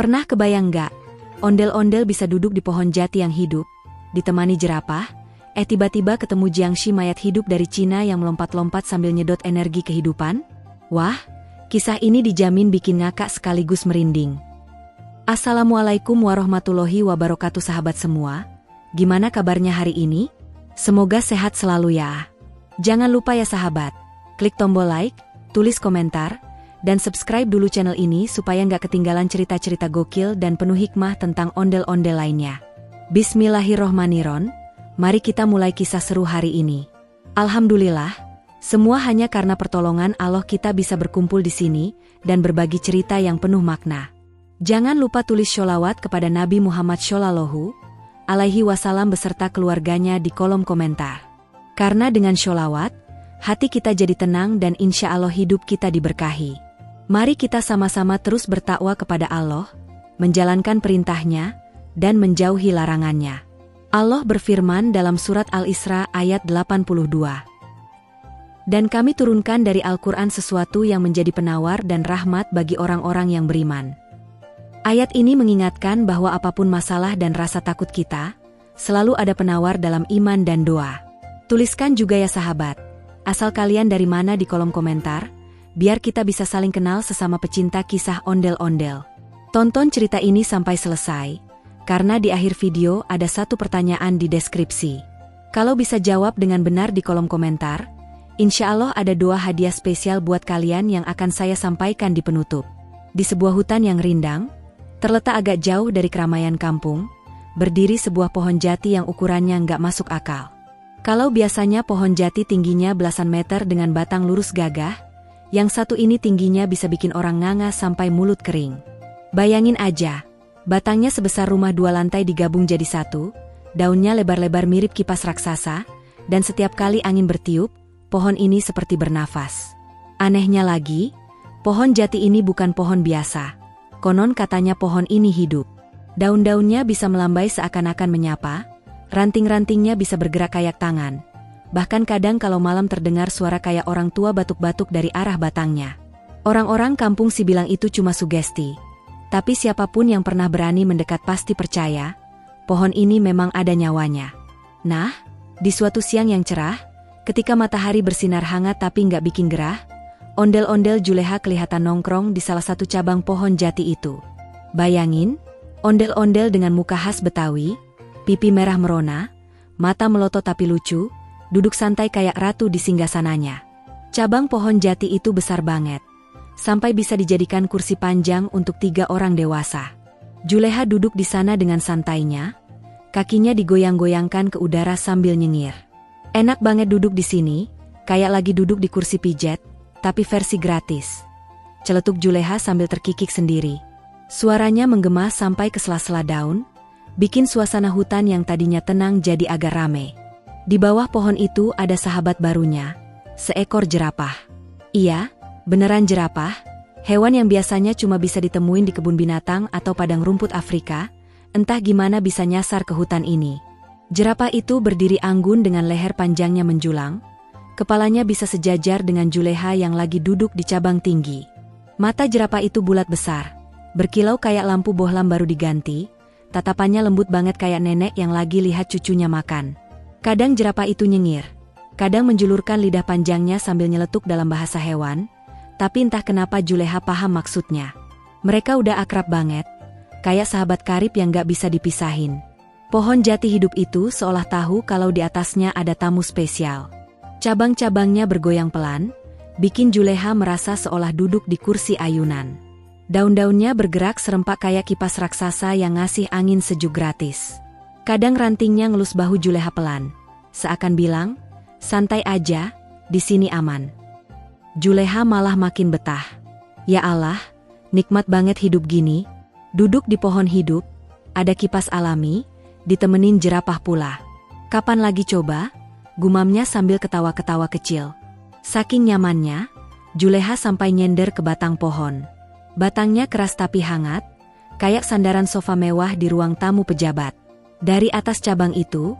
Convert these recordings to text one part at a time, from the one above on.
Pernah kebayang nggak? Ondel-ondel bisa duduk di pohon jati yang hidup, ditemani jerapah, tiba-tiba ketemu Jiangxi mayat hidup dari Cina yang melompat-lompat sambil nyedot energi kehidupan? Wah, kisah ini dijamin bikin ngakak sekaligus merinding. Assalamualaikum warahmatullahi wabarakatuh sahabat semua. Gimana kabarnya hari ini? Semoga sehat selalu ya. Jangan lupa ya sahabat, klik tombol like, tulis komentar, dan subscribe dulu channel ini supaya nggak ketinggalan cerita-cerita gokil dan penuh hikmah tentang ondel-ondel lainnya. Bismillahirrohmanirrohim, mari kita mulai kisah seru hari ini. Alhamdulillah, semua hanya karena pertolongan Allah kita bisa berkumpul di sini dan berbagi cerita yang penuh makna. Jangan lupa tulis sholawat kepada Nabi Muhammad Shallallahu Alaihi Wasallam beserta keluarganya di kolom komentar. Karena dengan sholawat, hati kita jadi tenang dan insya Allah hidup kita diberkahi. Mari kita sama-sama terus bertakwa kepada Allah, menjalankan perintahnya, dan menjauhi larangannya. Allah berfirman dalam surat Al-Isra ayat 82. Dan kami turunkan dari Al-Quran sesuatu yang menjadi penawar dan rahmat bagi orang-orang yang beriman. Ayat ini mengingatkan bahwa apapun masalah dan rasa takut kita, selalu ada penawar dalam iman dan doa. Tuliskan juga ya sahabat, asal kalian dari mana di kolom komentar, biar kita bisa saling kenal sesama pecinta kisah ondel-ondel. Tonton cerita ini sampai selesai, karena di akhir video ada satu pertanyaan di deskripsi. Kalau bisa jawab dengan benar di kolom komentar, insya Allah ada 2 hadiah spesial buat kalian yang akan saya sampaikan di penutup. Di sebuah hutan yang rindang, terletak agak jauh dari keramaian kampung, berdiri sebuah pohon jati yang ukurannya nggak masuk akal. Kalau biasanya pohon jati tingginya belasan meter dengan batang lurus gagah, yang satu ini tingginya bisa bikin orang nganga sampai mulut kering. Bayangin aja, batangnya sebesar rumah 2 lantai digabung jadi satu, daunnya lebar-lebar mirip kipas raksasa, dan setiap kali angin bertiup, pohon ini seperti bernafas. Anehnya lagi, pohon jati ini bukan pohon biasa. Konon katanya pohon ini hidup. Daun-daunnya bisa melambai seakan-akan menyapa, ranting-rantingnya bisa bergerak kayak tangan. Bahkan kadang kalau malam terdengar suara kayak orang tua batuk-batuk dari arah batangnya. Orang-orang kampung sih bilang itu cuma sugesti. Tapi siapapun yang pernah berani mendekat pasti percaya, pohon ini memang ada nyawanya. Nah, di suatu siang yang cerah, ketika matahari bersinar hangat tapi nggak bikin gerah, ondel-ondel Juleha kelihatan nongkrong di salah satu cabang pohon jati itu. Bayangin, ondel-ondel dengan muka khas Betawi, pipi merah merona, mata melotot tapi lucu, duduk santai kayak ratu di singgasananya. Cabang pohon jati itu besar banget, sampai bisa dijadikan kursi panjang untuk 3 orang dewasa. Juleha duduk di sana dengan santainya, kakinya digoyang-goyangkan ke udara sambil nyengir. Enak banget duduk di sini, kayak lagi duduk di kursi pijet, tapi versi gratis. Celetuk Juleha sambil terkikik sendiri. Suaranya menggema sampai ke sela-sela daun, bikin suasana hutan yang tadinya tenang jadi agak rame. Di bawah pohon itu ada sahabat barunya, seekor jerapah. Iya, beneran jerapah, hewan yang biasanya cuma bisa ditemuin di kebun binatang atau padang rumput Afrika, entah gimana bisa nyasar ke hutan ini. Jerapah itu berdiri anggun dengan leher panjangnya menjulang, kepalanya bisa sejajar dengan Juleha yang lagi duduk di cabang tinggi. Mata jerapah itu bulat besar, berkilau kayak lampu bohlam baru diganti, tatapannya lembut banget kayak nenek yang lagi lihat cucunya makan. Kadang jerapah itu nyengir, kadang menjulurkan lidah panjangnya sambil nyeletuk dalam bahasa hewan, tapi entah kenapa Juleha paham maksudnya. Mereka udah akrab banget, kayak sahabat karib yang gak bisa dipisahin. Pohon jati hidup itu seolah tahu kalau di atasnya ada tamu spesial. Cabang-cabangnya bergoyang pelan, bikin Juleha merasa seolah duduk di kursi ayunan. Daun-daunnya bergerak serempak kayak kipas raksasa yang ngasih angin sejuk gratis. Kadang rantingnya ngelus bahu Juleha pelan, seakan bilang, santai aja, di sini aman. Juleha malah makin betah. Ya Allah, nikmat banget hidup gini, duduk di pohon hidup, ada kipas alami, ditemenin jerapah pula. Kapan lagi coba? Gumamnya sambil ketawa-ketawa kecil. Saking nyamannya, Juleha sampai nyender ke batang pohon. Batangnya keras tapi hangat, kayak sandaran sofa mewah di ruang tamu pejabat. Dari atas cabang itu,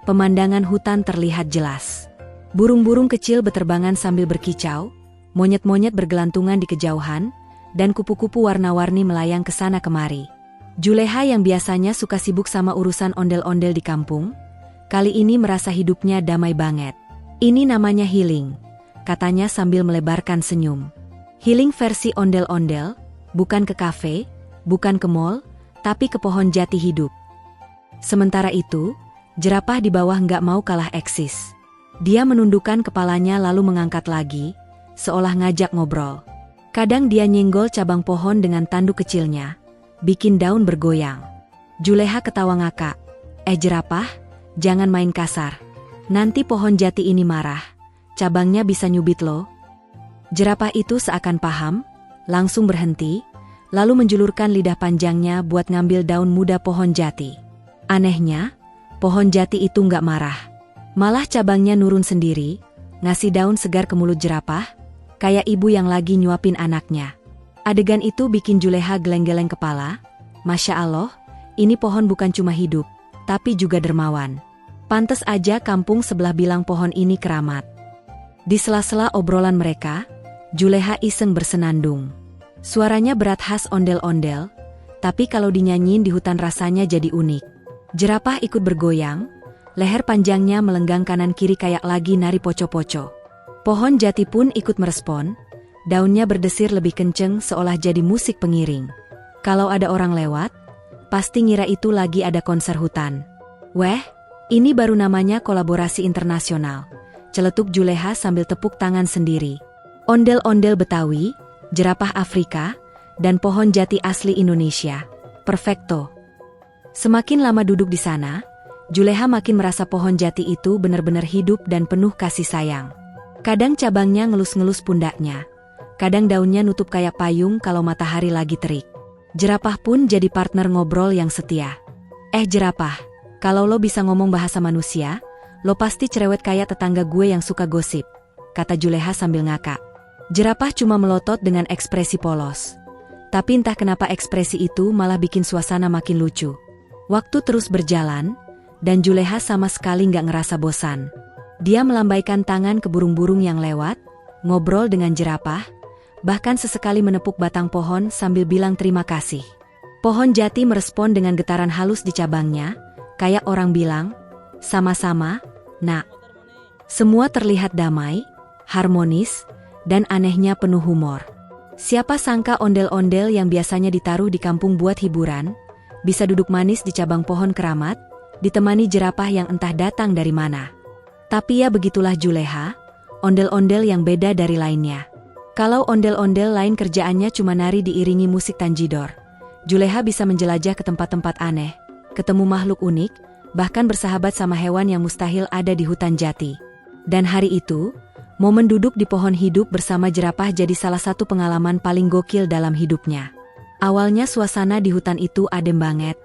pemandangan hutan terlihat jelas. Burung-burung kecil beterbangan sambil berkicau, monyet-monyet bergelantungan di kejauhan, dan kupu-kupu warna-warni melayang ke sana kemari. Juleha yang biasanya suka sibuk sama urusan ondel-ondel di kampung, kali ini merasa hidupnya damai banget. Ini namanya healing, katanya sambil melebarkan senyum. Healing versi ondel-ondel, bukan ke kafe, bukan ke mall, tapi ke pohon jati hidup. Sementara itu, jerapah di bawah nggak mau kalah eksis. Dia menundukkan kepalanya lalu mengangkat lagi, seolah ngajak ngobrol. Kadang dia nyenggol cabang pohon dengan tanduk kecilnya, bikin daun bergoyang. Juleha ketawa ngakak. Jerapah, jangan main kasar. Nanti pohon jati ini marah, cabangnya bisa nyubit loh. Jerapah itu seakan paham, langsung berhenti, lalu menjulurkan lidah panjangnya buat ngambil daun muda pohon jati. Anehnya, pohon jati itu nggak marah. Malah cabangnya nurun sendiri, ngasih daun segar ke mulut jerapah, kayak ibu yang lagi nyuapin anaknya. Adegan itu bikin Juleha geleng-geleng kepala. Masya Allah, ini pohon bukan cuma hidup, tapi juga dermawan. Pantes aja kampung sebelah bilang pohon ini keramat. Di sela-sela obrolan mereka, Juleha iseng bersenandung. Suaranya berat khas ondel-ondel, tapi kalau dinyanyiin di hutan rasanya jadi unik. Jerapah ikut bergoyang, leher panjangnya melenggang kanan kiri kayak lagi nari poco-poco. Pohon jati pun ikut merespon, daunnya berdesir lebih kenceng seolah jadi musik pengiring. Kalau ada orang lewat, pasti ngira itu lagi ada konser hutan. Weh, ini baru namanya kolaborasi internasional, celetuk Juleha sambil tepuk tangan sendiri. Ondel-ondel Betawi, jerapah Afrika, dan pohon jati asli Indonesia. Perfecto. Semakin lama duduk di sana, Juleha makin merasa pohon jati itu benar-benar hidup dan penuh kasih sayang. Kadang cabangnya ngelus-ngelus pundaknya, kadang daunnya nutup kayak payung kalau matahari lagi terik. Jerapah pun jadi partner ngobrol yang setia. Jerapah, kalau lo bisa ngomong bahasa manusia, lo pasti cerewet kayak tetangga gue yang suka gosip, kata Juleha sambil ngakak. Jerapah cuma melotot dengan ekspresi polos. Tapi entah kenapa ekspresi itu malah bikin suasana makin lucu. Waktu terus berjalan, dan Juleha sama sekali nggak ngerasa bosan. Dia melambaikan tangan ke burung-burung yang lewat, ngobrol dengan jerapah, bahkan sesekali menepuk batang pohon sambil bilang terima kasih. Pohon jati merespon dengan getaran halus di cabangnya, kayak orang bilang, sama-sama, nak. Semua terlihat damai, harmonis, dan anehnya penuh humor. Siapa sangka ondel-ondel yang biasanya ditaruh di kampung buat hiburan, bisa duduk manis di cabang pohon keramat, ditemani jerapah yang entah datang dari mana. Tapi ya begitulah Juleha, ondel-ondel yang beda dari lainnya. Kalau ondel-ondel lain kerjaannya cuma nari diiringi musik tanjidor, Juleha bisa menjelajah ke tempat-tempat aneh, ketemu makhluk unik, bahkan bersahabat sama hewan yang mustahil ada di hutan jati. Dan hari itu, momen duduk di pohon hidup bersama jerapah jadi salah satu pengalaman paling gokil dalam hidupnya. Awalnya suasana di hutan itu adem banget.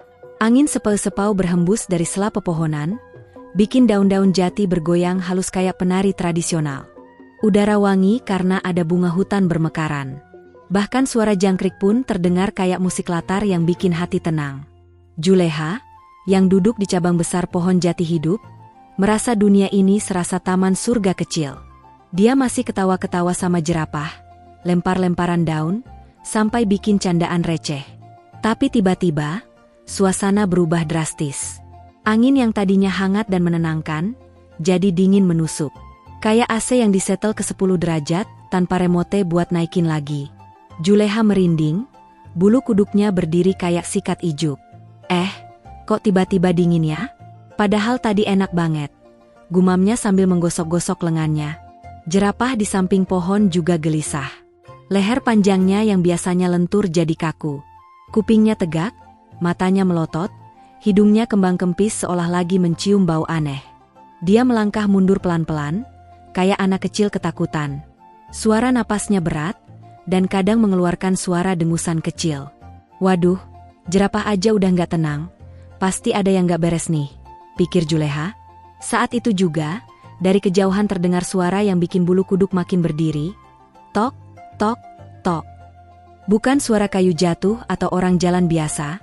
Angin sepau-sepau berhembus dari sela pepohonan, bikin daun-daun jati bergoyang halus kayak penari tradisional. Udara wangi karena ada bunga hutan bermekaran. Bahkan suara jangkrik pun terdengar kayak musik latar yang bikin hati tenang. Juleha, yang duduk di cabang besar pohon jati hidup, merasa dunia ini serasa taman surga kecil. Dia masih ketawa-ketawa sama jerapah, lempar-lemparan daun, sampai bikin candaan receh. Tapi tiba-tiba, suasana berubah drastis. Angin yang tadinya hangat dan menenangkan, jadi dingin menusuk. Kayak AC yang disetel ke 10 derajat, tanpa remote buat naikin lagi. Juleha merinding, bulu kuduknya berdiri kayak sikat ijuk. Kok tiba-tiba dingin ya? Padahal tadi enak banget. Gumamnya sambil menggosok-gosok lengannya. Jerapah di samping pohon juga gelisah. Leher panjangnya yang biasanya lentur jadi kaku. Kupingnya tegak, matanya melotot, hidungnya kembang kempis seolah lagi mencium bau aneh. Dia melangkah mundur pelan-pelan, kayak anak kecil ketakutan. Suara napasnya berat, dan kadang mengeluarkan suara dengusan kecil. Waduh, jerapah aja udah nggak tenang. Pasti ada yang nggak beres nih, pikir Juleha. Saat itu juga, dari kejauhan terdengar suara yang bikin bulu kuduk makin berdiri. Tok, tok, tok. Bukan suara kayu jatuh atau orang jalan biasa,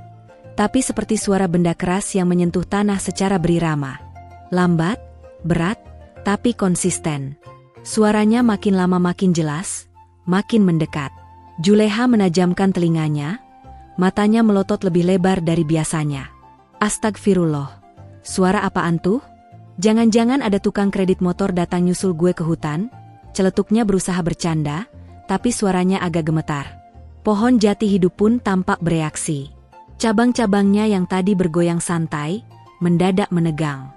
tapi seperti suara benda keras yang menyentuh tanah secara berirama. Lambat, berat, tapi konsisten. Suaranya makin lama makin jelas, makin mendekat. Juleha menajamkan telinganya, matanya melotot lebih lebar dari biasanya. Astagfirullah, suara apaan tuh? Jangan-jangan ada tukang kredit motor datang nyusul gue ke hutan? Celetuknya berusaha bercanda, tapi suaranya agak gemetar. Pohon jati hidup pun tampak bereaksi. Cabang-cabangnya yang tadi bergoyang santai, mendadak menegang.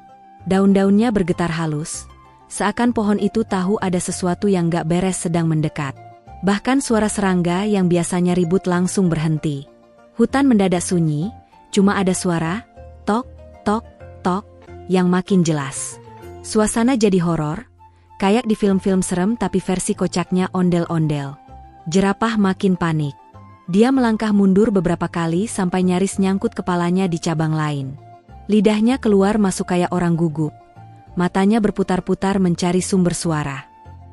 Daun-daunnya bergetar halus, seakan pohon itu tahu ada sesuatu yang gak beres sedang mendekat. Bahkan suara serangga yang biasanya ribut langsung berhenti. Hutan mendadak sunyi, cuma ada suara, tok, tok, tok, yang makin jelas. Suasana jadi horor, kayak di film-film serem tapi versi kocaknya ondel-ondel. Jerapah makin panik. Dia melangkah mundur beberapa kali sampai nyaris nyangkut kepalanya di cabang lain. Lidahnya keluar masuk kayak orang gugup. Matanya berputar-putar mencari sumber suara.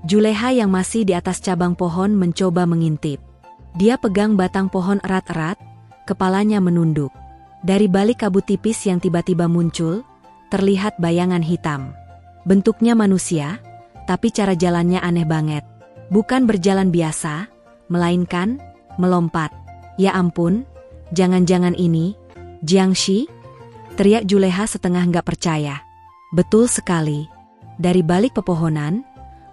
Juleha yang masih di atas cabang pohon mencoba mengintip. Dia pegang batang pohon erat-erat, kepalanya menunduk. Dari balik kabut tipis yang tiba-tiba muncul, terlihat bayangan hitam. Bentuknya manusia, tapi cara jalannya aneh banget. Bukan berjalan biasa, melainkan melompat. Ya ampun, jangan-jangan ini Jiangshi? Teriak Juleha setengah nggak percaya. Betul sekali. Dari balik pepohonan,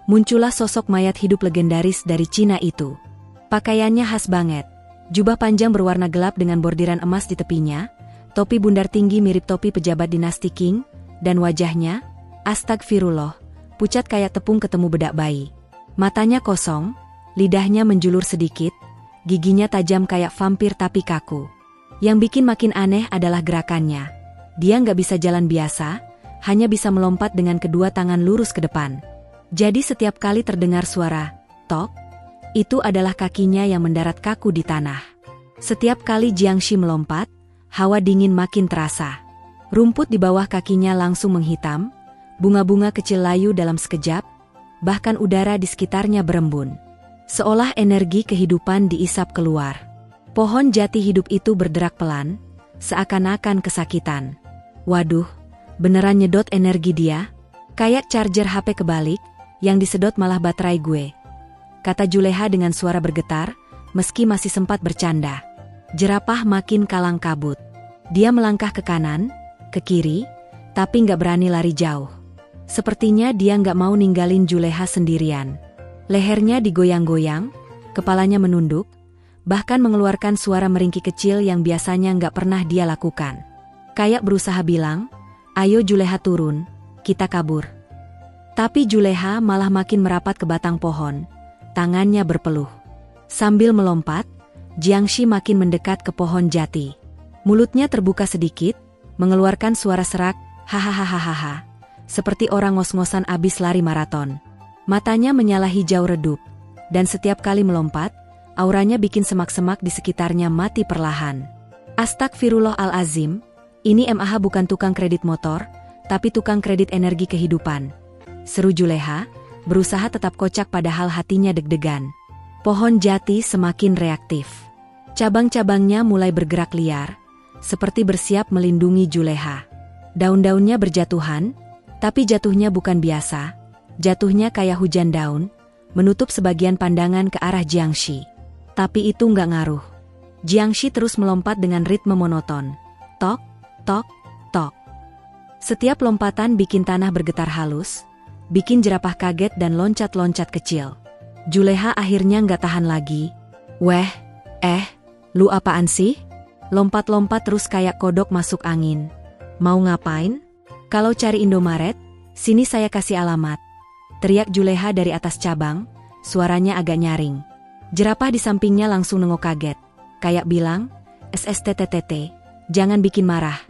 muncullah sosok mayat hidup legendaris dari Cina itu. Pakaiannya khas banget. Jubah panjang berwarna gelap dengan bordiran emas di tepinya, topi bundar tinggi mirip topi pejabat dinasti Qing, dan wajahnya, astagfirullah, pucat kayak tepung ketemu bedak bayi. Matanya kosong, lidahnya menjulur sedikit, giginya tajam kayak vampir tapi kaku. Yang bikin makin aneh adalah gerakannya. Dia nggak bisa jalan biasa, hanya bisa melompat dengan kedua tangan lurus ke depan. Jadi setiap kali terdengar suara, tok, itu adalah kakinya yang mendarat kaku di tanah. Setiap kali Jiangshi melompat, hawa dingin makin terasa. Rumput di bawah kakinya langsung menghitam, bunga-bunga kecil layu dalam sekejap, bahkan udara di sekitarnya berembun. Seolah energi kehidupan diisap keluar. Pohon jati hidup itu berderak pelan, seakan-akan kesakitan. Waduh, beneran nyedot energi dia? Kayak charger HP kebalik, yang disedot malah baterai gue. Kata Juleha dengan suara bergetar, meski masih sempat bercanda. Jerapah makin kalang kabut. Dia melangkah ke kanan, ke kiri, tapi nggak berani lari jauh. Sepertinya dia nggak mau ninggalin Juleha sendirian. Lehernya digoyang-goyang, kepalanya menunduk, bahkan mengeluarkan suara meringkik kecil yang biasanya nggak pernah dia lakukan. Kayak berusaha bilang, ayo Juleha turun, kita kabur. Tapi Juleha malah makin merapat ke batang pohon, tangannya berpeluh. Sambil melompat, Jiangshi makin mendekat ke pohon jati. Mulutnya terbuka sedikit, mengeluarkan suara serak, hahaha, seperti orang ngos-ngosan abis lari maraton. Matanya menyala hijau redup, dan setiap kali melompat, auranya bikin semak-semak di sekitarnya mati perlahan. Astagfirullahalazim, ini MAH bukan tukang kredit motor, tapi tukang kredit energi kehidupan. Seru Juleha, berusaha tetap kocak padahal hatinya deg-degan. Pohon jati semakin reaktif. Cabang-cabangnya mulai bergerak liar, seperti bersiap melindungi Juleha. Daun-daunnya berjatuhan, tapi jatuhnya bukan biasa. Jatuhnya kayak hujan daun, menutup sebagian pandangan ke arah Jiangshi. Tapi itu nggak ngaruh. Jiangshi terus melompat dengan ritme monoton. Tok, tok, tok. Setiap lompatan bikin tanah bergetar halus, bikin jerapah kaget dan loncat-loncat kecil. Juleha akhirnya nggak tahan lagi. Weh, lu apaan sih? Lompat-lompat terus kayak kodok masuk angin. Mau ngapain? Kalau cari Indomaret, sini saya kasih alamat. Teriak Juleha dari atas cabang, suaranya agak nyaring. Jerapah di sampingnya langsung nengok kaget. Kayak bilang, SSTTTT, jangan bikin marah.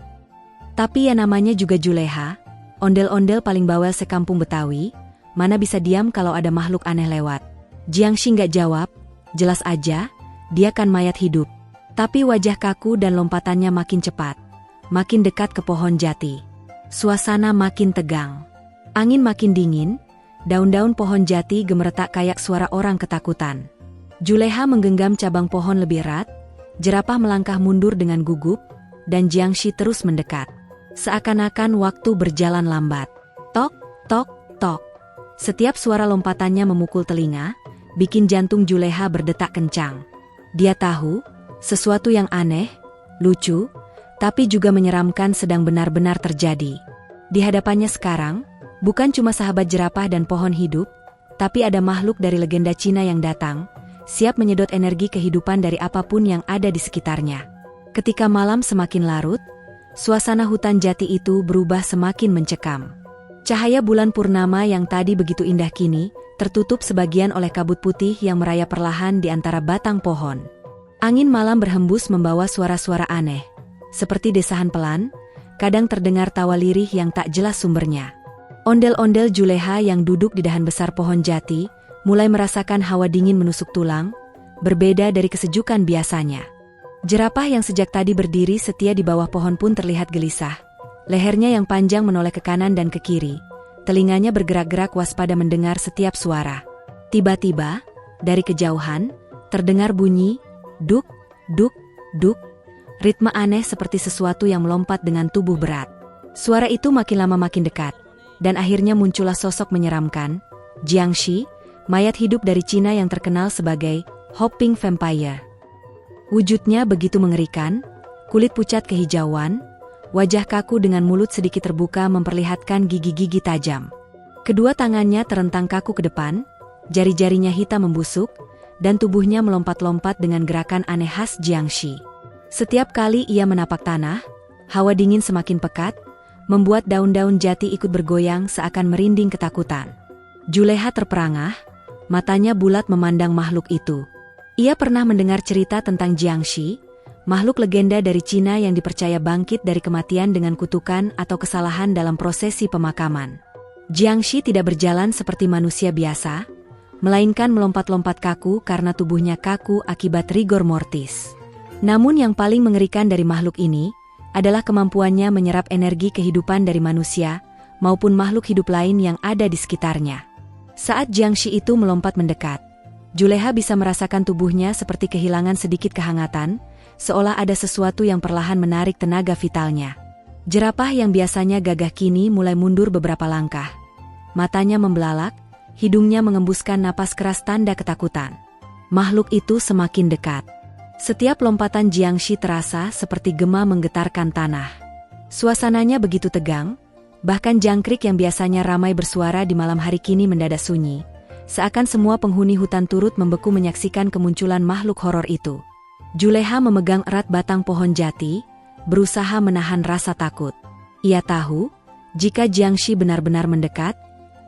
Tapi ya namanya juga Juleha, ondel-ondel paling bawel sekampung Betawi, mana bisa diam kalau ada makhluk aneh lewat. Jiangshi nggak jawab, jelas aja, dia kan mayat hidup. Tapi wajah kaku dan lompatannya makin cepat, makin dekat ke pohon jati. Suasana makin tegang. Angin makin dingin, daun-daun pohon jati gemeretak kayak suara orang ketakutan. Juleha menggenggam cabang pohon lebih erat, jerapah melangkah mundur dengan gugup, dan Jiangshi terus mendekat. Seakan-akan waktu berjalan lambat. Tok, tok, tok. Setiap suara lompatannya memukul telinga, bikin jantung Juleha berdetak kencang. Dia tahu, sesuatu yang aneh, lucu, tapi juga menyeramkan sedang benar-benar terjadi. Di hadapannya sekarang, bukan cuma sahabat jerapah dan pohon hidup, tapi ada makhluk dari legenda Cina yang datang, siap menyedot energi kehidupan dari apapun yang ada di sekitarnya. Ketika malam semakin larut, suasana hutan jati itu berubah semakin mencekam. Cahaya bulan purnama yang tadi begitu indah kini, tertutup sebagian oleh kabut putih yang merayap perlahan di antara batang pohon. Angin malam berhembus membawa suara-suara aneh, seperti desahan pelan, kadang terdengar tawa lirih yang tak jelas sumbernya. Ondel-ondel Juleha yang duduk di dahan besar pohon jati, mulai merasakan hawa dingin menusuk tulang, berbeda dari kesejukan biasanya. Jerapah yang sejak tadi berdiri setia di bawah pohon pun terlihat gelisah. Lehernya yang panjang menoleh ke kanan dan ke kiri, telinganya bergerak-gerak waspada mendengar setiap suara. Tiba-tiba, dari kejauhan, terdengar bunyi, duk, duk, duk, ritme aneh seperti sesuatu yang melompat dengan tubuh berat. Suara itu makin lama makin dekat, dan akhirnya muncullah sosok menyeramkan, Jiangshi, mayat hidup dari Cina yang terkenal sebagai Hopping Vampire. Wujudnya begitu mengerikan, kulit pucat kehijauan, wajah kaku dengan mulut sedikit terbuka memperlihatkan gigi-gigi tajam. Kedua tangannya terentang kaku ke depan, jari-jarinya hitam membusuk, dan tubuhnya melompat-lompat dengan gerakan aneh khas Jiangshi. Setiap kali ia menapak tanah, hawa dingin semakin pekat, membuat daun-daun jati ikut bergoyang seakan merinding ketakutan. Juleha terperangah, matanya bulat memandang makhluk itu. Ia pernah mendengar cerita tentang Jiangshi, makhluk legenda dari Cina yang dipercaya bangkit dari kematian dengan kutukan atau kesalahan dalam prosesi pemakaman. Jiangshi tidak berjalan seperti manusia biasa, melainkan melompat-lompat kaku karena tubuhnya kaku akibat rigor mortis. Namun yang paling mengerikan dari makhluk ini adalah kemampuannya menyerap energi kehidupan dari manusia maupun makhluk hidup lain yang ada di sekitarnya. Saat Jiangshi itu melompat mendekat, Juleha bisa merasakan tubuhnya seperti kehilangan sedikit kehangatan, seolah ada sesuatu yang perlahan menarik tenaga vitalnya. Jerapah yang biasanya gagah kini mulai mundur beberapa langkah. Matanya membelalak, hidungnya mengembuskan napas keras tanda ketakutan. Makhluk itu semakin dekat. Setiap lompatan Jiangshi terasa seperti gema menggetarkan tanah. Suasananya begitu tegang, bahkan jangkrik yang biasanya ramai bersuara di malam hari kini mendadak sunyi, seakan semua penghuni hutan turut membeku menyaksikan kemunculan makhluk horor itu. Juleha memegang erat batang pohon jati, berusaha menahan rasa takut. Ia tahu, jika Jiangshi benar-benar mendekat,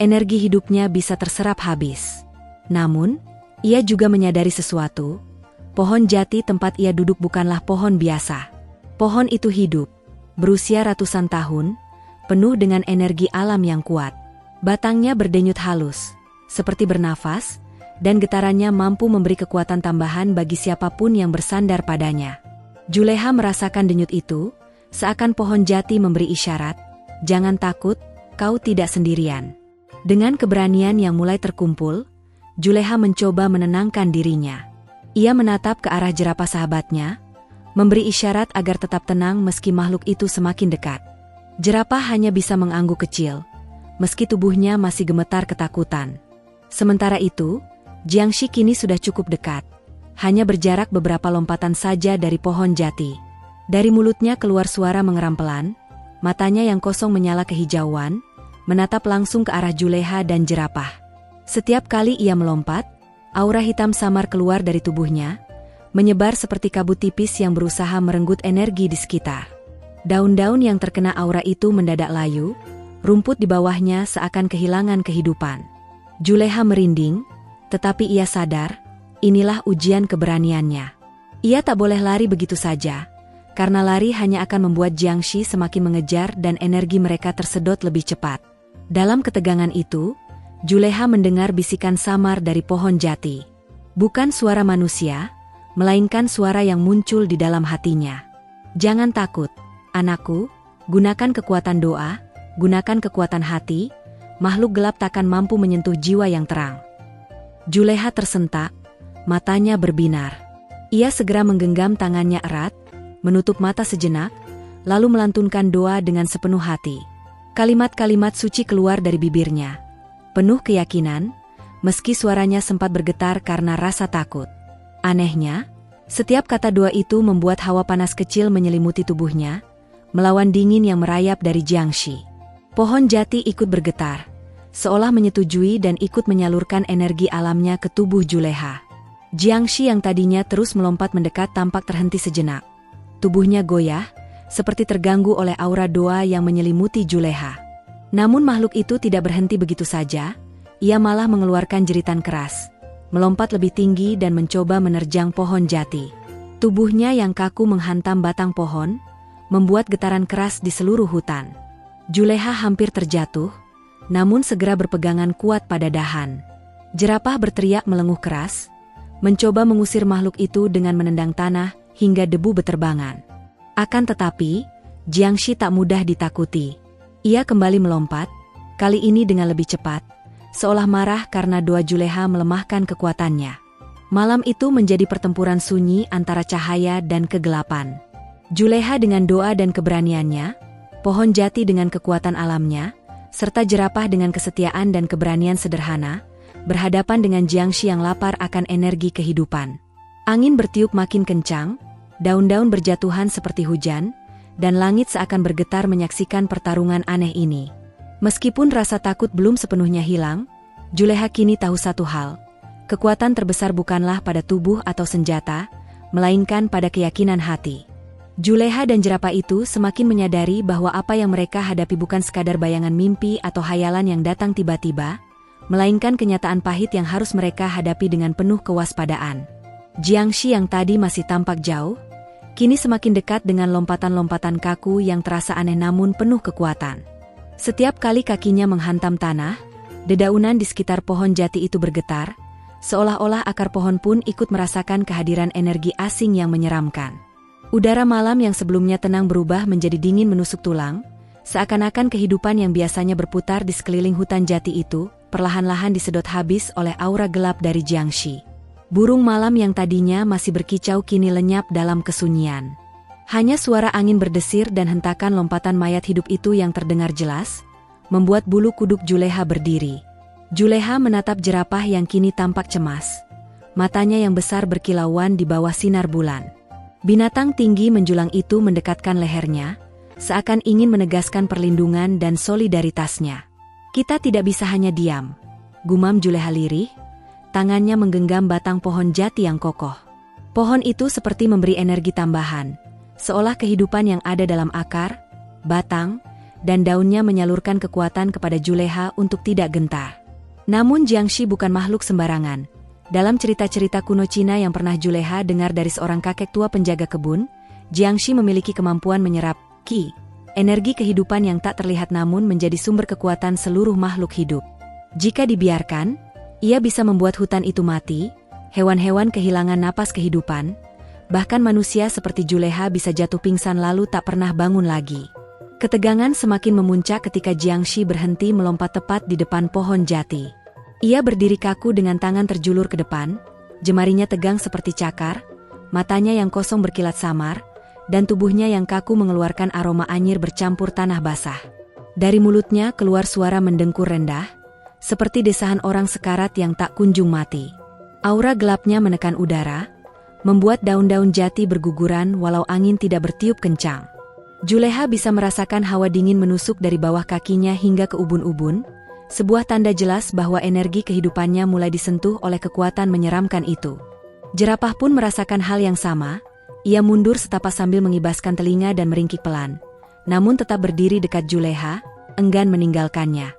energi hidupnya bisa terserap habis. Namun, ia juga menyadari sesuatu. Pohon jati tempat ia duduk bukanlah pohon biasa. Pohon itu hidup, berusia ratusan tahun, penuh dengan energi alam yang kuat. Batangnya berdenyut halus, seperti bernafas, dan getarannya mampu memberi kekuatan tambahan bagi siapapun yang bersandar padanya. Juleha merasakan denyut itu, seakan pohon jati memberi isyarat, "Jangan takut, kau tidak sendirian." Dengan keberanian yang mulai terkumpul, Juleha mencoba menenangkan dirinya. Ia menatap ke arah jerapah sahabatnya, memberi isyarat agar tetap tenang meski makhluk itu semakin dekat. Jerapah hanya bisa mengangguk kecil, meski tubuhnya masih gemetar ketakutan. Sementara itu, Jiangshi kini sudah cukup dekat, hanya berjarak beberapa lompatan saja dari pohon jati. Dari mulutnya keluar suara mengeram pelan, matanya yang kosong menyala kehijauan, menatap langsung ke arah Juleha dan jerapah. Setiap kali ia melompat, aura hitam samar keluar dari tubuhnya, menyebar seperti kabut tipis yang berusaha merenggut energi di sekitar. Daun-daun yang terkena aura itu mendadak layu, rumput di bawahnya seakan kehilangan kehidupan. Juleha merinding, tetapi ia sadar, inilah ujian keberaniannya. Ia tak boleh lari begitu saja, karena lari hanya akan membuat Jiangshi semakin mengejar dan energi mereka tersedot lebih cepat. Dalam ketegangan itu, Juleha mendengar bisikan samar dari pohon jati. Bukan suara manusia, melainkan suara yang muncul di dalam hatinya. "Jangan takut, anakku, gunakan kekuatan doa, gunakan kekuatan hati, makhluk gelap takkan mampu menyentuh jiwa yang terang." Juleha tersentak, matanya berbinar. Ia segera menggenggam tangannya erat, menutup mata sejenak, lalu melantunkan doa dengan sepenuh hati. Kalimat-kalimat suci keluar dari bibirnya, penuh keyakinan, meski suaranya sempat bergetar karena rasa takut. Anehnya, Setiap kata doa itu membuat hawa panas kecil menyelimuti tubuhnya, melawan dingin yang merayap dari Jiangxi. Pohon jati ikut bergetar, seolah menyetujui dan ikut menyalurkan energi alamnya ke tubuh Juleha. Jiangxi yang tadinya terus melompat mendekat tampak terhenti sejenak. Tubuhnya goyah, seperti terganggu oleh aura doa yang menyelimuti Juleha. Namun makhluk itu tidak berhenti begitu saja, ia malah mengeluarkan jeritan keras, melompat lebih tinggi dan mencoba menerjang pohon jati. Tubuhnya yang kaku menghantam batang pohon, membuat getaran keras di seluruh hutan. Juleha hampir terjatuh, namun segera berpegangan kuat pada dahan. Jerapah berteriak melenguh keras, mencoba mengusir makhluk itu dengan menendang tanah hingga debu beterbangan. Akan tetapi, Jiangxi tak mudah ditakuti. Ia kembali melompat, kali ini dengan lebih cepat, seolah marah karena doa Juleha melemahkan kekuatannya. Malam itu menjadi pertempuran sunyi antara cahaya dan kegelapan. Juleha dengan doa dan keberaniannya, pohon jati dengan kekuatan alamnya, serta jerapah dengan kesetiaan dan keberanian sederhana, berhadapan dengan Jiangxi yang lapar akan energi kehidupan. Angin bertiup makin kencang, daun-daun berjatuhan seperti hujan, dan langit seakan bergetar menyaksikan pertarungan aneh ini. Meskipun rasa takut belum sepenuhnya hilang, Juleha kini tahu satu hal. Kekuatan terbesar bukanlah pada tubuh atau senjata, melainkan pada keyakinan hati. Juleha dan jerapah itu semakin menyadari bahwa apa yang mereka hadapi bukan sekadar bayangan mimpi atau hayalan yang datang tiba-tiba, melainkan kenyataan pahit yang harus mereka hadapi dengan penuh kewaspadaan. Jiangxi yang tadi masih tampak jauh, kini semakin dekat dengan lompatan-lompatan kaku yang terasa aneh namun penuh kekuatan. Setiap kali kakinya menghantam tanah, dedaunan di sekitar pohon jati itu bergetar, seolah-olah akar pohon pun ikut merasakan kehadiran energi asing yang menyeramkan. Udara malam yang sebelumnya tenang berubah menjadi dingin menusuk tulang, seakan-akan kehidupan yang biasanya berputar di sekeliling hutan jati itu, perlahan-lahan disedot habis oleh aura gelap dari Jiangxi. Burung malam yang tadinya masih berkicau kini lenyap dalam kesunyian. Hanya suara angin berdesir dan hentakan lompatan mayat hidup itu yang terdengar jelas, membuat bulu kuduk Juleha berdiri. Juleha menatap jerapah yang kini tampak cemas. Matanya yang besar berkilauan di bawah sinar bulan. Binatang tinggi menjulang itu mendekatkan lehernya, seakan ingin menegaskan perlindungan dan solidaritasnya. Kita tidak bisa hanya diam, gumam Juleha lirih, tangannya menggenggam batang pohon jati yang kokoh. Pohon itu seperti memberi energi tambahan, seolah kehidupan yang ada dalam akar, batang, dan daunnya menyalurkan kekuatan kepada Juleha untuk tidak gentar. Namun Jiangxi bukan makhluk sembarangan. Dalam cerita-cerita kuno Cina yang pernah Juleha dengar dari seorang kakek tua penjaga kebun, Jiangxi memiliki kemampuan menyerap qi, energi kehidupan yang tak terlihat namun menjadi sumber kekuatan seluruh makhluk hidup. Jika dibiarkan, ia bisa membuat hutan itu mati, hewan-hewan kehilangan napas kehidupan, bahkan manusia seperti Juleha bisa jatuh pingsan lalu tak pernah bangun lagi. Ketegangan semakin memuncak ketika Jiangxi berhenti melompat tepat di depan pohon jati. Ia berdiri kaku dengan tangan terjulur ke depan, jemarinya tegang seperti cakar, matanya yang kosong berkilat samar, dan tubuhnya yang kaku mengeluarkan aroma anyir bercampur tanah basah. Dari mulutnya keluar suara mendengkur rendah, seperti desahan orang sekarat yang tak kunjung mati. Aura gelapnya menekan udara, membuat daun-daun jati berguguran walau angin tidak bertiup kencang. Juleha bisa merasakan hawa dingin menusuk dari bawah kakinya hingga ke ubun-ubun, sebuah tanda jelas bahwa energi kehidupannya mulai disentuh oleh kekuatan menyeramkan itu. Jerapah pun merasakan hal yang sama, ia mundur setapak sambil mengibaskan telinga dan meringkik pelan, namun tetap berdiri dekat Juleha, enggan meninggalkannya.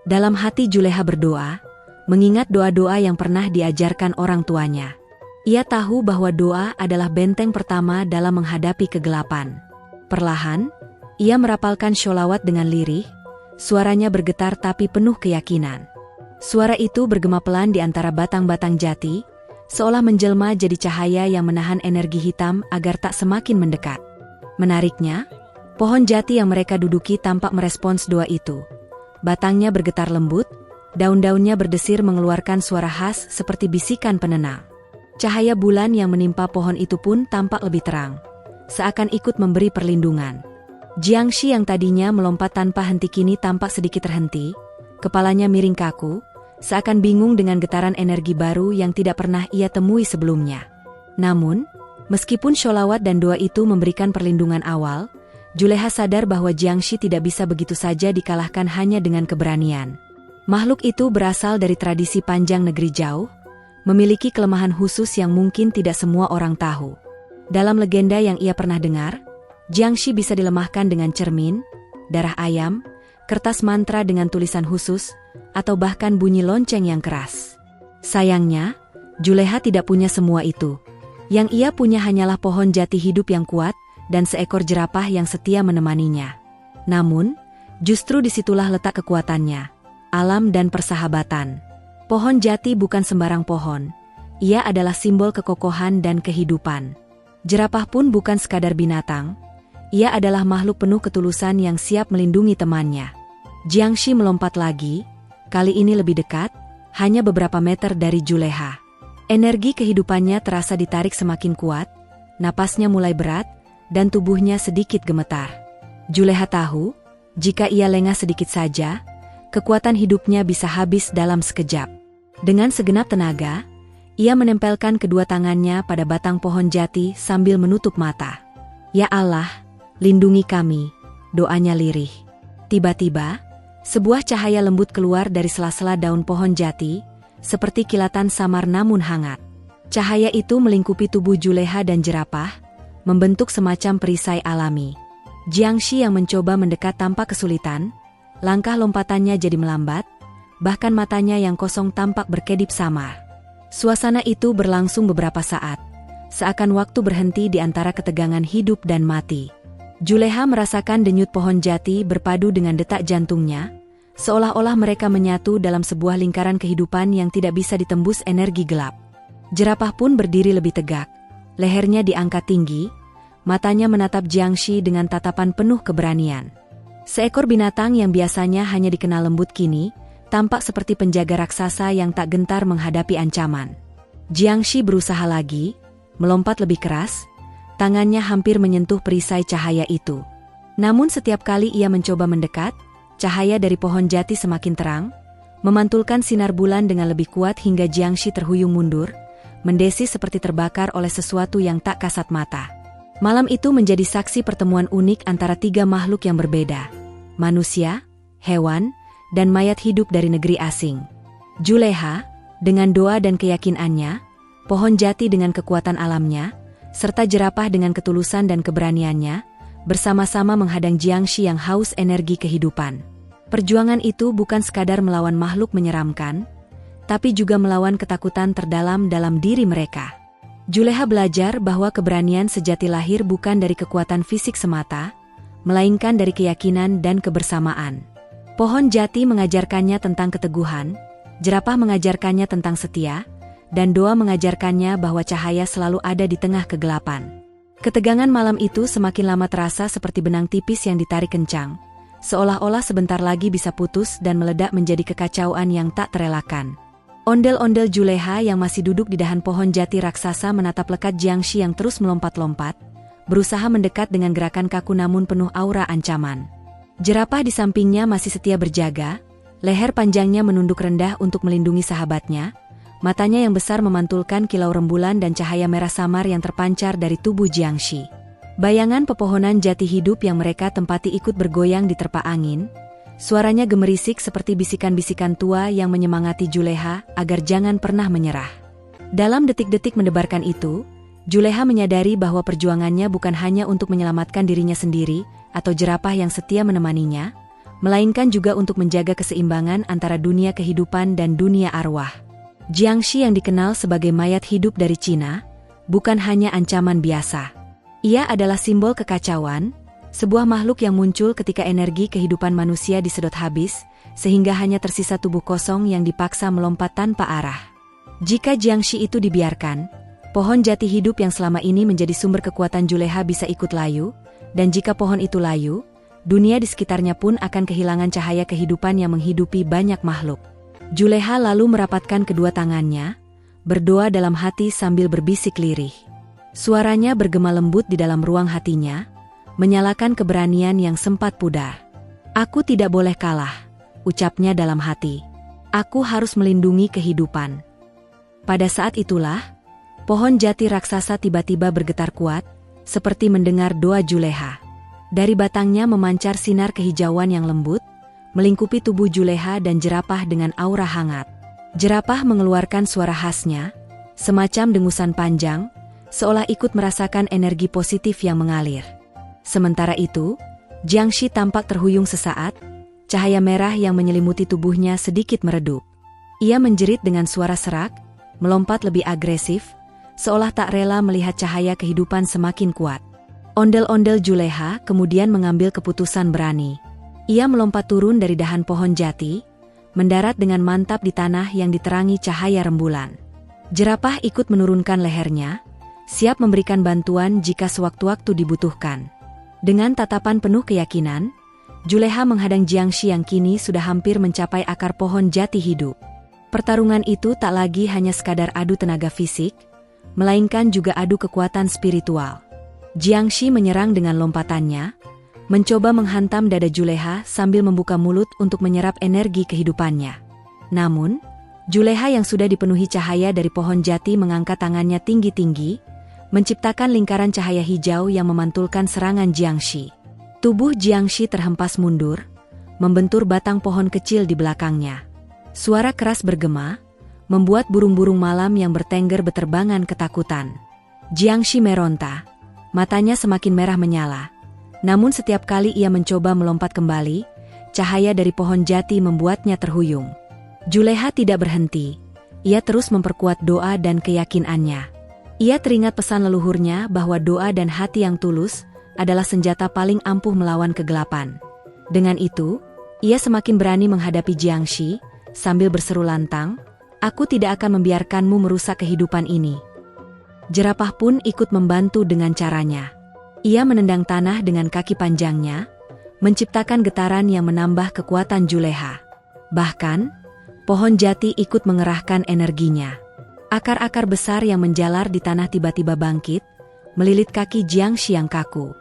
Dalam hati Juleha berdoa, mengingat doa-doa yang pernah diajarkan orang tuanya. Ia tahu bahwa doa adalah benteng pertama dalam menghadapi kegelapan. Perlahan, ia merapalkan sholawat dengan lirih, suaranya bergetar tapi penuh keyakinan. Suara itu bergema pelan di antara batang-batang jati, seolah menjelma jadi cahaya yang menahan energi hitam agar tak semakin mendekat. Menariknya, pohon jati yang mereka duduki tampak merespons doa itu. Batangnya bergetar lembut, daun-daunnya berdesir mengeluarkan suara khas seperti bisikan penenang. Cahaya bulan yang menimpa pohon itu pun tampak lebih terang, seakan ikut memberi perlindungan. Jiangxi yang tadinya melompat tanpa henti kini tampak sedikit terhenti, kepalanya miring kaku, seakan bingung dengan getaran energi baru yang tidak pernah ia temui sebelumnya. Namun, Meskipun sholawat dan doa itu memberikan perlindungan awal, Juleha sadar bahwa Jiangshi tidak bisa begitu saja dikalahkan hanya dengan keberanian. Makhluk itu berasal dari tradisi panjang negeri jauh, memiliki kelemahan khusus yang mungkin tidak semua orang tahu. Dalam legenda yang ia pernah dengar, Jiangshi bisa dilemahkan dengan cermin, darah ayam, kertas mantra dengan tulisan khusus, atau bahkan bunyi lonceng yang keras. Sayangnya, Juleha tidak punya semua itu. Yang ia punya hanyalah pohon jati hidup yang kuat dan seekor jerapah yang setia menemaninya. Namun, justru disitulah letak kekuatannya, alam dan persahabatan. Pohon jati bukan sembarang pohon. Ia adalah simbol kekokohan dan kehidupan. Jerapah pun bukan sekadar binatang. Ia adalah makhluk penuh ketulusan yang siap melindungi temannya. Jiangshi melompat lagi, kali ini lebih dekat, hanya beberapa meter dari Juleha. Energi kehidupannya terasa ditarik semakin kuat, napasnya mulai berat, dan tubuhnya sedikit gemetar. Juleha tahu, jika ia lengah sedikit saja, kekuatan hidupnya bisa habis dalam sekejap. Dengan segenap tenaga, ia menempelkan kedua tangannya pada batang pohon jati sambil menutup mata. Ya Allah, lindungi kami, doanya lirih. Tiba-tiba, sebuah cahaya lembut keluar dari sela-sela daun pohon jati, seperti kilatan samar namun hangat. Cahaya itu melingkupi tubuh Juleha dan jerapah, membentuk semacam perisai alami. Jiangshi yang mencoba mendekat tanpa kesulitan, langkah lompatannya jadi melambat, bahkan matanya yang kosong tampak berkedip samar. Suasana itu berlangsung beberapa saat, seakan waktu berhenti di antara ketegangan hidup dan mati. Juleha merasakan denyut pohon jati berpadu dengan detak jantungnya, seolah-olah mereka menyatu dalam sebuah lingkaran kehidupan yang tidak bisa ditembus energi gelap. Jerapah pun berdiri lebih tegak, lehernya diangkat tinggi, matanya menatap Jiangshi dengan tatapan penuh keberanian. Seekor binatang yang biasanya hanya dikenal lembut kini, tampak seperti penjaga raksasa yang tak gentar menghadapi ancaman. Jiangshi berusaha lagi, melompat lebih keras, tangannya hampir menyentuh perisai cahaya itu. Namun setiap kali ia mencoba mendekat, cahaya dari pohon jati semakin terang, memantulkan sinar bulan dengan lebih kuat hingga Jiangshi terhuyung mundur, mendesis seperti terbakar oleh sesuatu yang tak kasat mata. Malam itu menjadi saksi pertemuan unik antara tiga makhluk yang berbeda, manusia, hewan, dan mayat hidup dari negeri asing. Juleha, dengan doa dan keyakinannya, pohon jati dengan kekuatan alamnya, serta jerapah dengan ketulusan dan keberaniannya, bersama-sama menghadang Jiangshi yang haus energi kehidupan. Perjuangan itu bukan sekadar melawan makhluk menyeramkan, tapi juga melawan ketakutan terdalam dalam diri mereka. Juleha belajar bahwa keberanian sejati lahir bukan dari kekuatan fisik semata, melainkan dari keyakinan dan kebersamaan. Pohon jati mengajarkannya tentang keteguhan, jerapah mengajarkannya tentang setia, dan doa mengajarkannya bahwa cahaya selalu ada di tengah kegelapan. Ketegangan malam itu semakin lama terasa seperti benang tipis yang ditarik kencang, seolah-olah sebentar lagi bisa putus dan meledak menjadi kekacauan yang tak terelakkan. Ondel-ondel Juleha yang masih duduk di dahan pohon jati raksasa menatap lekat Jiangshi yang terus melompat-lompat, berusaha mendekat dengan gerakan kaku namun penuh aura ancaman. Jerapah di sampingnya masih setia berjaga, leher panjangnya menunduk rendah untuk melindungi sahabatnya, matanya yang besar memantulkan kilau rembulan dan cahaya merah samar yang terpancar dari tubuh Jiangshi. Bayangan pepohonan jati hidup yang mereka tempati ikut bergoyang di terpa angin, suaranya gemerisik seperti bisikan-bisikan tua yang menyemangati Juleha agar jangan pernah menyerah. Dalam detik-detik mendebarkan itu, Juleha menyadari bahwa perjuangannya bukan hanya untuk menyelamatkan dirinya sendiri atau jerapah yang setia menemaninya, melainkan juga untuk menjaga keseimbangan antara dunia kehidupan dan dunia arwah. Jiangshi yang dikenal sebagai mayat hidup dari Cina, bukan hanya ancaman biasa. Ia adalah simbol kekacauan, sebuah makhluk yang muncul ketika energi kehidupan manusia disedot habis, sehingga hanya tersisa tubuh kosong yang dipaksa melompat tanpa arah. Jika Jiangshi itu dibiarkan, pohon jati hidup yang selama ini menjadi sumber kekuatan Juleha bisa ikut layu, dan jika pohon itu layu, dunia di sekitarnya pun akan kehilangan cahaya kehidupan yang menghidupi banyak makhluk. Juleha lalu merapatkan kedua tangannya, berdoa dalam hati sambil berbisik lirih. Suaranya bergema lembut di dalam ruang hatinya, menyalakan keberanian yang sempat pudar. "Aku tidak boleh kalah," ucapnya dalam hati. "Aku harus melindungi kehidupan." Pada saat itulah, Pohon jati raksasa tiba-tiba bergetar kuat, seperti mendengar doa Juleha. Dari batangnya memancar sinar kehijauan yang lembut, melingkupi tubuh Juleha dan jerapah dengan aura hangat. Jerapah mengeluarkan suara khasnya, semacam dengusan panjang, seolah ikut merasakan energi positif yang mengalir. Sementara itu, Jiangshi tampak terhuyung sesaat, cahaya merah yang menyelimuti tubuhnya sedikit meredup. Ia menjerit dengan suara serak, melompat lebih agresif, seolah tak rela melihat cahaya kehidupan semakin kuat. Ondel-ondel Juleha kemudian mengambil keputusan berani. Ia melompat turun dari dahan pohon jati, mendarat dengan mantap di tanah yang diterangi cahaya rembulan. Jerapah ikut menurunkan lehernya, siap memberikan bantuan jika sewaktu-waktu dibutuhkan. Dengan tatapan penuh keyakinan, Juleha menghadang Jiangshi yang kini sudah hampir mencapai akar pohon jati hidup. Pertarungan itu tak lagi hanya sekadar adu tenaga fisik, melainkan juga adu kekuatan spiritual. Jiangshi menyerang dengan lompatannya, mencoba menghantam dada Juleha sambil membuka mulut untuk menyerap energi kehidupannya. Namun, Juleha yang sudah dipenuhi cahaya dari pohon jati mengangkat tangannya tinggi-tinggi, menciptakan lingkaran cahaya hijau yang memantulkan serangan Jiangshi. Tubuh Jiangshi terhempas mundur, membentur batang pohon kecil di belakangnya. Suara keras bergema, membuat burung-burung malam yang bertengger beterbangan ketakutan. Jiangshi meronta, matanya semakin merah menyala. Namun setiap kali ia mencoba melompat kembali, cahaya dari pohon jati membuatnya terhuyung. Juleha tidak berhenti. Ia terus memperkuat doa dan keyakinannya. Ia teringat pesan leluhurnya bahwa doa dan hati yang tulus adalah senjata paling ampuh melawan kegelapan. Dengan itu, ia semakin berani menghadapi Jiangshi, sambil berseru lantang, "Aku tidak akan membiarkanmu merusak kehidupan ini." Jerapah pun ikut membantu dengan caranya. Ia menendang tanah dengan kaki panjangnya, menciptakan getaran yang menambah kekuatan Juleha. Bahkan, pohon jati ikut mengerahkan energinya. Akar-akar besar yang menjalar di tanah tiba-tiba bangkit, melilit kaki Jiangshi yang kaku.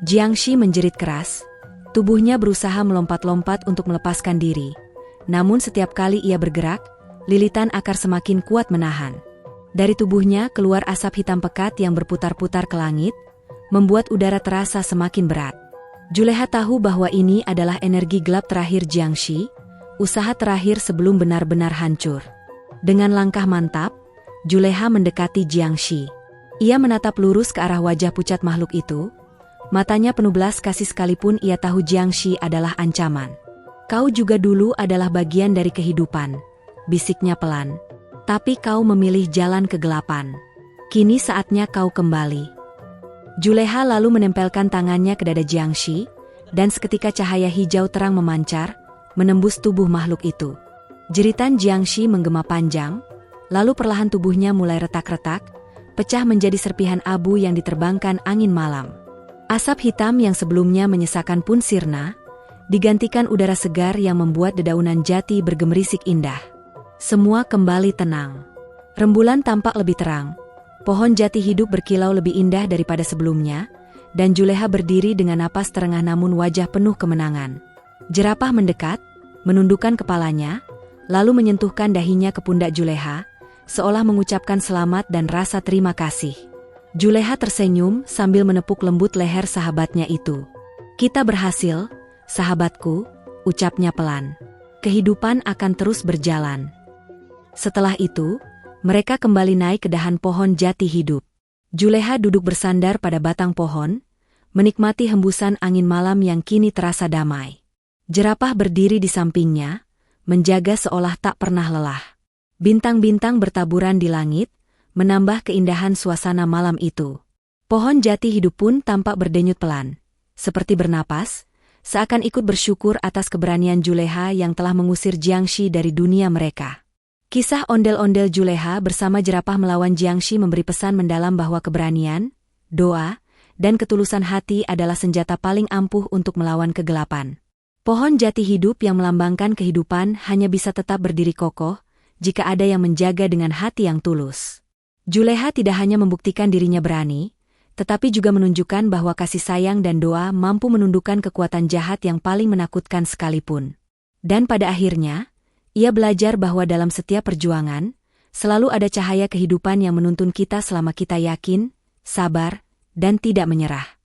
Jiangshi menjerit keras, tubuhnya berusaha melompat-lompat untuk melepaskan diri. Namun setiap kali ia bergerak, lilitan akar semakin kuat menahan. Dari tubuhnya keluar asap hitam pekat yang berputar-putar ke langit, membuat udara terasa semakin berat. Juleha tahu bahwa ini adalah energi gelap terakhir Jiangshi, usaha terakhir sebelum benar-benar hancur. Dengan langkah mantap, Juleha mendekati Jiangshi. Ia menatap lurus ke arah wajah pucat makhluk itu, matanya penuh belas kasih sekalipun ia tahu Jiangshi adalah ancaman. "Kau juga dulu adalah bagian dari kehidupan," bisiknya pelan. "Tapi kau memilih jalan kegelapan. Kini saatnya kau kembali." Juleha lalu menempelkan tangannya ke dada Jiangshi, dan seketika cahaya hijau terang memancar, menembus tubuh makhluk itu. Jeritan Jiangshi menggema panjang, lalu perlahan tubuhnya mulai retak-retak, pecah menjadi serpihan abu yang diterbangkan angin malam. Asap hitam yang sebelumnya menyesakan pun sirna, digantikan udara segar yang membuat dedaunan jati bergemerisik indah. Semua kembali tenang. Rembulan tampak lebih terang. Pohon jati hidup berkilau lebih indah daripada sebelumnya, dan Juleha berdiri dengan napas terengah namun wajah penuh kemenangan. Jerapah mendekat, menundukkan kepalanya, lalu menyentuhkan dahinya ke pundak Juleha, seolah mengucapkan selamat dan rasa terima kasih. Juleha tersenyum sambil menepuk lembut leher sahabatnya itu. "Kita berhasil, sahabatku," ucapnya pelan. "Kehidupan akan terus berjalan." Setelah itu, mereka kembali naik ke dahan pohon jati hidup. Juleha duduk bersandar pada batang pohon, menikmati hembusan angin malam yang kini terasa damai. Jerapah berdiri di sampingnya, menjaga seolah tak pernah lelah. Bintang-bintang bertaburan di langit, menambah keindahan suasana malam itu. Pohon jati hidup pun tampak berdenyut pelan, seperti bernapas, seakan ikut bersyukur atas keberanian Juleha yang telah mengusir Jiangshi dari dunia mereka. Kisah ondel-ondel Juleha bersama jerapah melawan Jiangshi memberi pesan mendalam bahwa keberanian, doa, dan ketulusan hati adalah senjata paling ampuh untuk melawan kegelapan. Pohon jati hidup yang melambangkan kehidupan hanya bisa tetap berdiri kokoh jika ada yang menjaga dengan hati yang tulus. Juleha tidak hanya membuktikan dirinya berani, tetapi juga menunjukkan bahwa kasih sayang dan doa mampu menundukkan kekuatan jahat yang paling menakutkan sekalipun. Dan pada akhirnya, ia belajar bahwa dalam setiap perjuangan, Selalu ada cahaya kehidupan yang menuntun kita selama kita yakin, sabar, dan tidak menyerah.